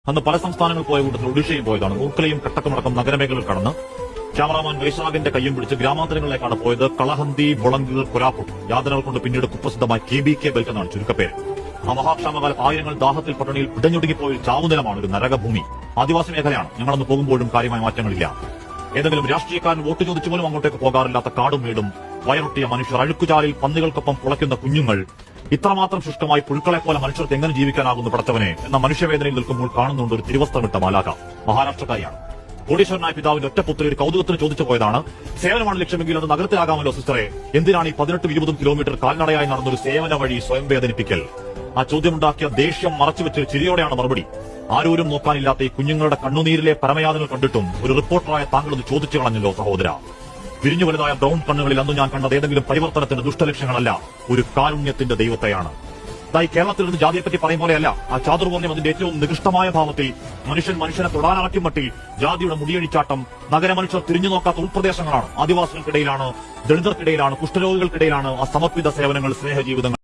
അന്ന് പല സംസ്ഥാനങ്ങൾ പോയ കൂട്ടത്തിൽ ഒഡീഷയും പോയതാണ്. റൂർക്കലയും കട്ടക്കുമടക്കം നഗരമേഖലകൾ കടന്ന് ക്യാമറാമാൻ വൈശാഖിന്റെ കയ്യും പിടിച്ച് ഗ്രാമാന്തരങ്ങളിലേക്കാണ് പോയത്. കളഹന്തി, ബൊളങ്ക്, കൊരാപ്പുട്ട് യാതനകൾ കൊണ്ട് പിന്നീട് കുപ്രസിദ്ധമായ KBK ബെൽറ്റ് എന്നാണ് ചുരുക്കപ്പേര്. ആ മഹാക്ഷാമകാലത്ത് ആയിരങ്ങൾ ദാഹത്തിൽ പട്ടണിയിൽ പിടഞ്ഞൊടുങ്ങിപ്പോയ ചാവുനിലമാണ് ഒരു നരകഭൂമി. ആദിവാസി മേഖലയാണ്. ഞങ്ങളന്ന് പോകുമ്പോഴും കാര്യമായ മാറ്റങ്ങളില്ല. ഏതെങ്കിലും രാഷ്ട്രീയക്കാരൻ വോട്ട് ചോദിച്ചു പോലും അങ്ങോട്ടേക്ക് പോകാറില്ലാത്ത കാടും വീടും, വയറൊട്ടിയ മനുഷ്യർ, അഴുക്കുചാലിൽ പന്നികൾക്കൊപ്പം കുളയ്ക്കുന്ന കുഞ്ഞുങ്ങൾ, ഇത്രമാത്രം ശുഷ്കമായി പുഴുക്കളെ പോലെ മനുഷ്യർക്ക് എങ്ങനെ ജീവിക്കാനാകുന്നു പടച്ചവനെ എന്ന മനുഷ്യവേദനയിൽ നിൽക്കുമ്പോൾ കാണുന്നുണ്ട് ഒരു തിരുവസ്ത്രമിട്ട മാലാഖ. മഹാരാഷ്ട്രക്കാരിയാണ്. കോടീശ്വരനായ പിതാവിന്റെ ഒറ്റപുത്രി ഒരു കൌതുകത്തിന് ചോദിച്ചു പോയതാണ്. സേവനമാണ് ലക്ഷ്യമെങ്കിൽ അത് നഗരത്തിലാകാമല്ലോ സിസ്റ്ററെ, എന്തിനാണ് ഈ 18-20 കിലോമീറ്റർ കാൽനടയായി നടന്നൊരു സേവന വഴി സ്വയം വേദനിപ്പിക്കൽ? ആ ചോദ്യമുണ്ടാക്കിയ ദേഷ്യം മറച്ചുവെച്ച് ചിരിയോടെയാണ് മറുപടി. ആരോരും നോക്കാനില്ലാത്ത ഈ കുഞ്ഞുങ്ങളുടെ കണ്ണുനീരിലെ പരമയാതനകൾ കണ്ടിട്ടും ഒരു റിപ്പോർട്ടറായ താങ്കളത് ചോദിച്ചു കളഞ്ഞല്ലോ സഹോദര. വിരിഞ്ഞു വലുതായ ബ്രൌൺ കണ്ണുകളിൽ അന്ന് ഞാൻ കണ്ടത് ഏതെങ്കിലും പരിവർത്തനത്തിന്റെ ദുഷ്ടലക്ഷ്യങ്ങളല്ല, ഒരു കാരുണ്യത്തിന്റെ ദൈവത്തെയാണ്. ഈ കേരളത്തിൽ നിന്ന് ജാതിയെപ്പറ്റി പറയും പോലെയല്ല. ആ ചാതുർവർണ്ണ്യം അതിന്റെ ഏറ്റവും നികൃഷ്ടമായ ഭാവത്തിൽ മനുഷ്യനെ തൊടാനറക്കും മട്ടിൽ ജാതിയുടെ മുടിയഴിച്ചാട്ടം. നഗരമനുഷ്യർ തിരിഞ്ഞു നോക്കാത്ത ഉൾപ്രദേശങ്ങളാണ്. ആദിവാസികൾക്കിടയിലാണ്, ദളിതർക്കിടയിലാണ്, കുഷ്ഠരോഗികൾക്കിടയിലാണ് ആ സമർപ്പിത സേവനങ്ങൾ, സ്നേഹജീവിതങ്ങൾ.